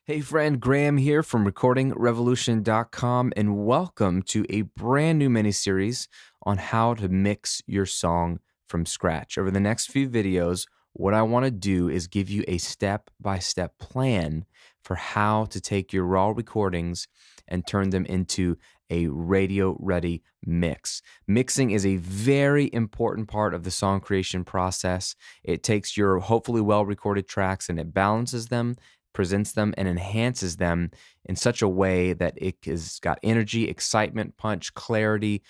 Hey friend, Graham here from recordingrevolution.com, and welcome to a brand new mini-series on how to mix your song from scratch. Over the next few videos, what I want to do is give you a step-by-step plan for how to take your raw recordings and turn them into a radio-ready mix. Mixing is a very important part of the song creation process. It takes your hopefully well-recorded tracks and it balances them, presents them, and enhances them in such a way that it has got energy, excitement, punch, clarity,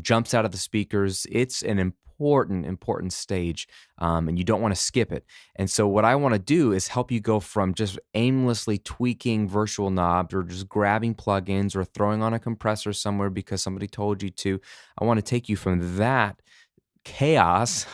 jumps out of the speakers. It's an important stage, and you don't want to skip it. And so what I want to do is help you go from just aimlessly tweaking virtual knobs or just grabbing plugins or throwing on a compressor somewhere because somebody told you to. I want to take you from that chaos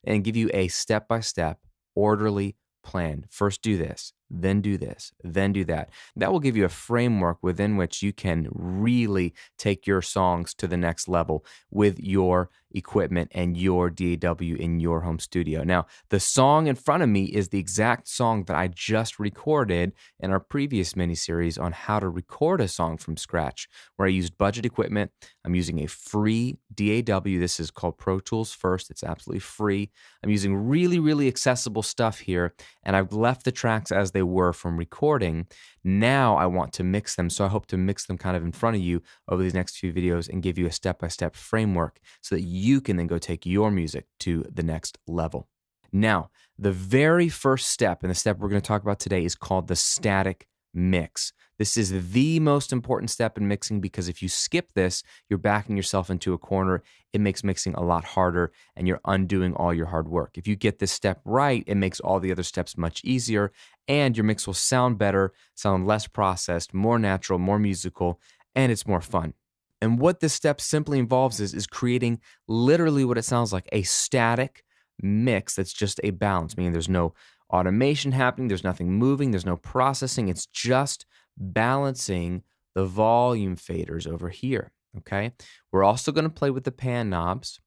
and give you a step-by-step, orderly plan. First do this, then do this, then do that. That will give you a framework within which you can really take your songs to the next level with your equipment and your DAW in your home studio. Now, the song in front of me is the exact song that I just recorded in our previous mini-series on how to record a song from scratch, where I used budget equipment. I'm using a free DAW. This is called Pro Tools First. It's absolutely free. I'm using really accessible stuff here, and I've left the tracks as they were from recording. Now I want to mix them, so I hope to mix them kind of in front of you over these next few videos and give you a step-by-step framework so that you can then go take your music to the next level. Now, the very first step, and the step we're going to talk about today, is called the static mix. This is the most important step in mixing because if you skip this, you're backing yourself into a corner. It makes mixing a lot harder and you're undoing all your hard work. If you get this step right, it makes all the other steps much easier and your mix will sound better, sound less processed, more natural, more musical, and it's more fun. And what this step simply involves is creating literally what it sounds like, a static mix that's just a balance, meaning there's no automation happening, there's nothing moving, there's no processing, it's just balancing the volume faders over here, okay? We're also going to play with the pan knobs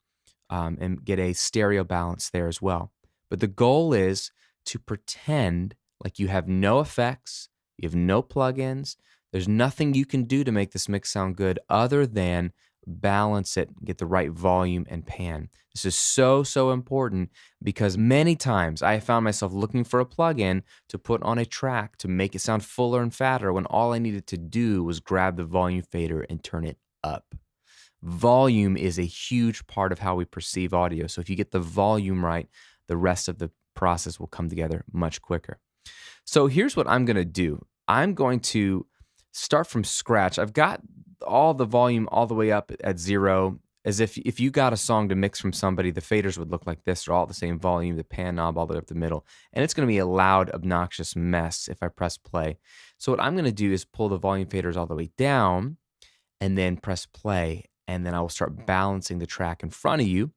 and get a stereo balance there as well. But the goal is to pretend like you have no effects, you have no plugins, there's nothing you can do to make this mix sound good other than balance it, get the right volume and pan. This is so important because many times I have found myself looking for a plugin to put on a track to make it sound fuller and fatter when all I needed to do was grab the volume fader and turn it up. Volume is a huge part of how we perceive audio. So if you get the volume right, the rest of the process will come together much quicker. So here's what I'm going to do. I'm going to start from scratch. I've got all the volume all the way up at 0, as if you got a song to mix from somebody, the faders would look like this. They're all the same volume, the pan knob all the way up the middle. And it's going to be a loud, obnoxious mess if I press play. So what I'm going to do is pull the volume faders all the way down and then press play. And then I will start balancing the track in front of you.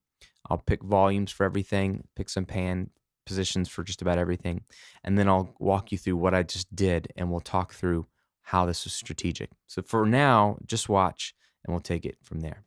I'll pick volumes for everything, pick some pan positions for just about everything. And then I'll walk you through what I just did and we'll talk through how this was strategic. So for now, just watch and we'll take it from there.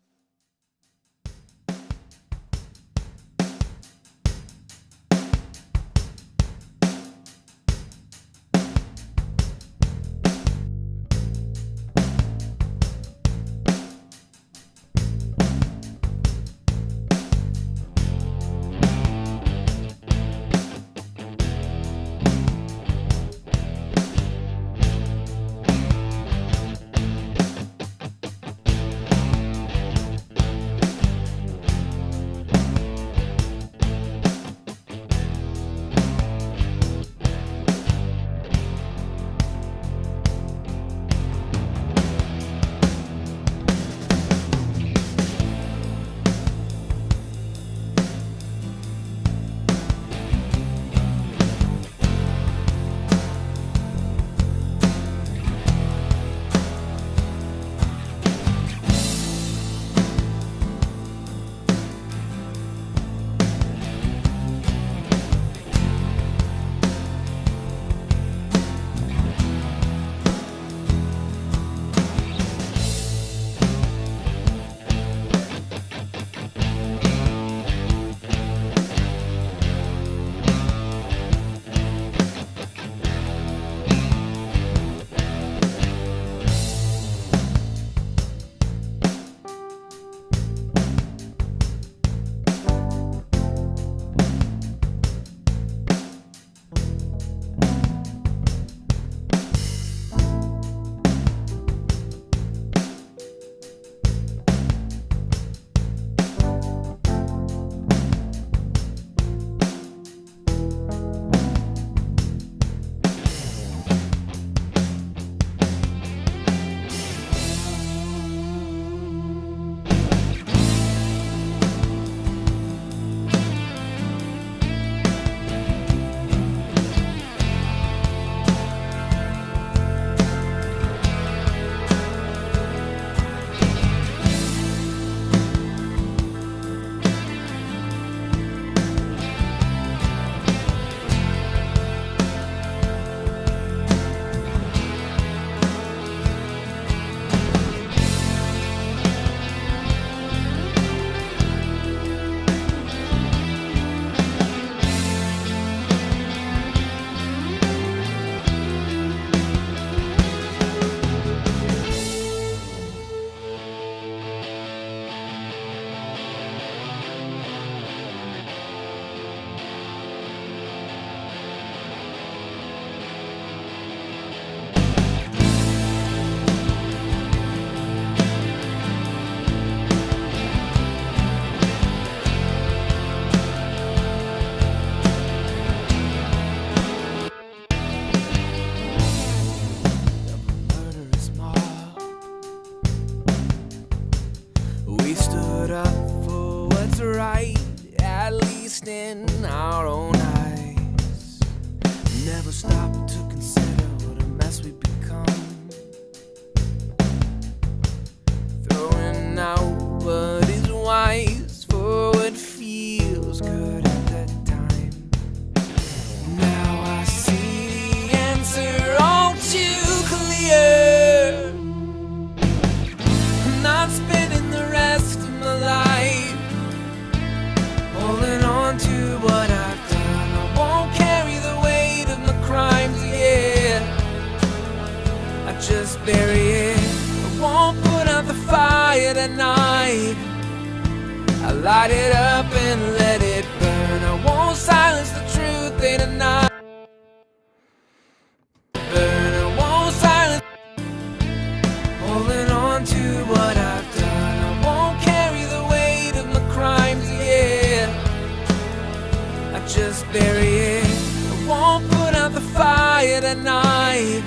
in our own eyes. Never stop to consider what a mess we've become. Throwing out what is wise for what feels good at that time. Now I see the answer all too clear. I'm not spending the rest of my life holding on to what I've done. I won't carry the weight of my crimes, yeah. I just bury it. I won't put out the fire tonight. I light it up and let it burn. I won't silence the truth in a night. Burn, I won't silence. Holding on to what I've done. I won't carry the weight of my crimes, yeah. I just bury it. I won't put out the fire tonight.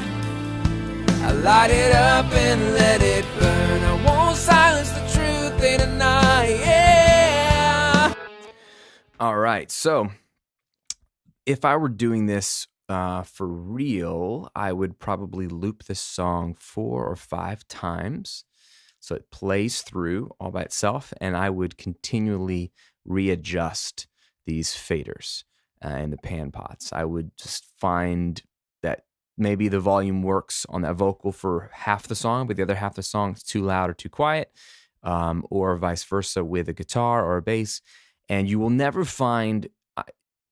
I light it up and let it burn. I won't silence the truth in a night, yeah. All right, so if I were doing this for real, I would probably loop this song 4 or 5 times so it plays through all by itself, and I would continually readjust these faders and the pan pots. I would just find that maybe the volume works on that vocal for half the song, but the other half of the song is too loud or too quiet, or vice versa with a guitar or a bass. And you will never find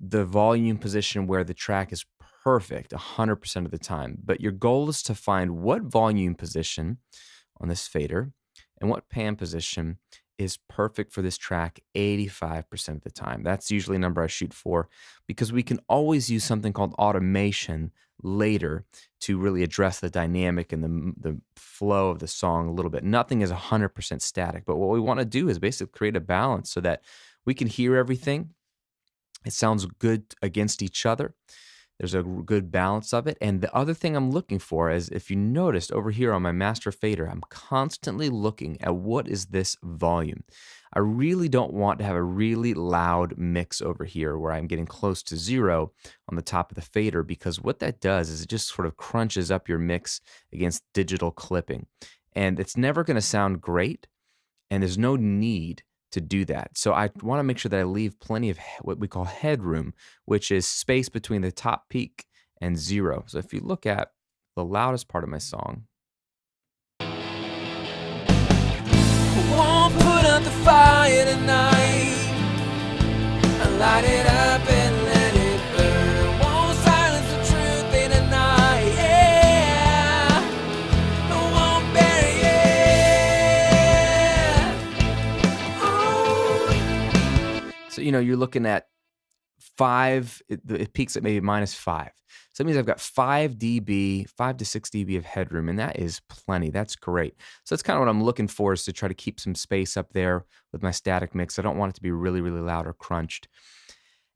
the volume position where the track is perfect 100% of the time. But your goal is to find what volume position on this fader and what pan position is perfect for this track 85% of the time. That's usually a number I shoot for, because we can always use something called automation later to really address the dynamic and the flow of the song a little bit. Nothing is 100% static, but what we want to do is basically create a balance so that we can hear everything. It sounds good against each other. There's a good balance of it. And the other thing I'm looking for is, if you noticed over here on my master fader, I'm constantly looking at what is this volume. I really don't want to have a really loud mix over here where I'm getting close to 0 on the top of the fader, because what that does is it just sort of crunches up your mix against digital clipping. And it's never going to sound great, and there's no need to do that. So I want to make sure that I leave plenty of what we call headroom, which is space between the top peak and 0. So if you look at the loudest part of my song, won't put out the fire tonight. I light it up and let it burn. Won't silence the truth in a night, yeah. I won't bury it. Oh. So, you're looking at 5, it peaks at maybe -5. So that means I've got 5 dB, 5 to 6 dB of headroom, and that is plenty. That's great. So that's kind of what I'm looking for, is to try to keep some space up there with my static mix. I don't want it to be really, really loud or crunched.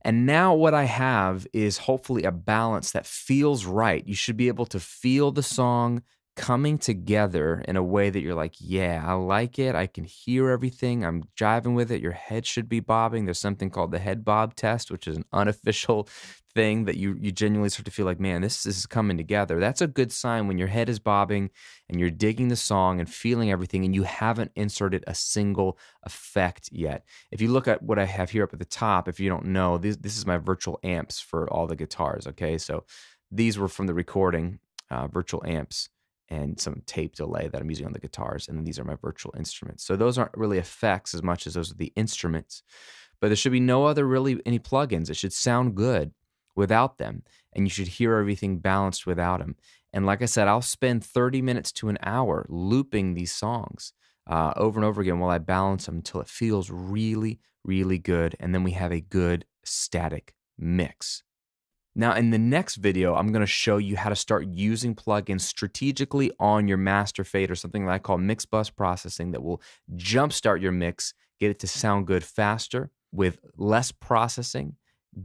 And now what I have is hopefully a balance that feels right. You should be able to feel the song coming together in a way that you're like, yeah, I like it. I can hear everything. I'm jiving with it. Your head should be bobbing. There's something called the head bob test, which is an unofficial thing that you genuinely start to feel like, man, this is coming together. That's a good sign when your head is bobbing and you're digging the song and feeling everything, and you haven't inserted a single effect yet. If you look at what I have here up at the top, if you don't know, this is my virtual amps for all the guitars, okay? So these were from the recording, virtual amps, and some tape delay that I'm using on the guitars. And then these are my virtual instruments. So those aren't really effects as much as those are the instruments. But there should be no other any plugins. It should sound good without them. And you should hear everything balanced without them. And like I said, I'll spend 30 minutes to an hour looping these songs over and over again while I balance them until it feels really, really good. And then we have a good static mix. Now, in the next video, I'm going to show you how to start using plugins strategically on your master fader, something that I call mix bus processing, that will jumpstart your mix, get it to sound good faster with less processing,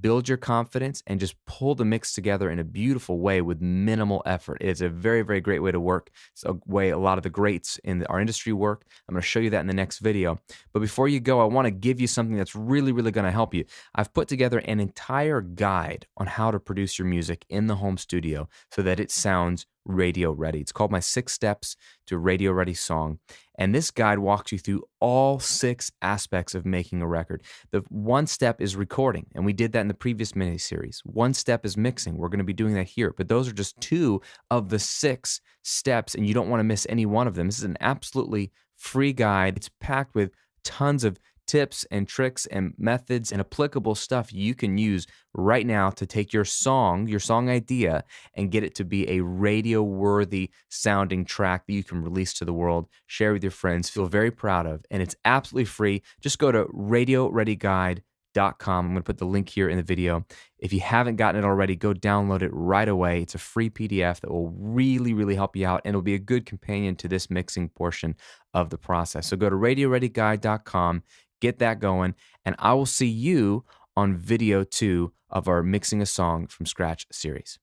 build your confidence, and just pull the mix together in a beautiful way with minimal effort. It's a very, very great way to work. It's a way a lot of the greats in our industry work. I'm going to show you that in the next video. But before you go, I want to give you something that's really, really going to help you. I've put together an entire guide on how to produce your music in the home studio so that it sounds radio ready. It's called my 6 Steps to a Radio Ready Song. And this guide walks you through all 6 aspects of making a record. The one step is recording, and we did that in the previous mini-series. One step is mixing. We're going to be doing that here. But those are just 2 of the 6 steps, and you don't want to miss any one of them. This is an absolutely free guide. It's packed with tons of tips and tricks and methods and applicable stuff you can use right now to take your song idea, and get it to be a radio-worthy sounding track that you can release to the world, share with your friends, feel very proud of, and it's absolutely free. Just go to radioreadyguide.com. I'm going to put the link here in the video. If you haven't gotten it already, go download it right away. It's a free PDF that will really, really help you out, and it'll be a good companion to this mixing portion of the process. So go to radioreadyguide.com. Get that going, and I will see you on video 2 of our Mixing a Song from Scratch series.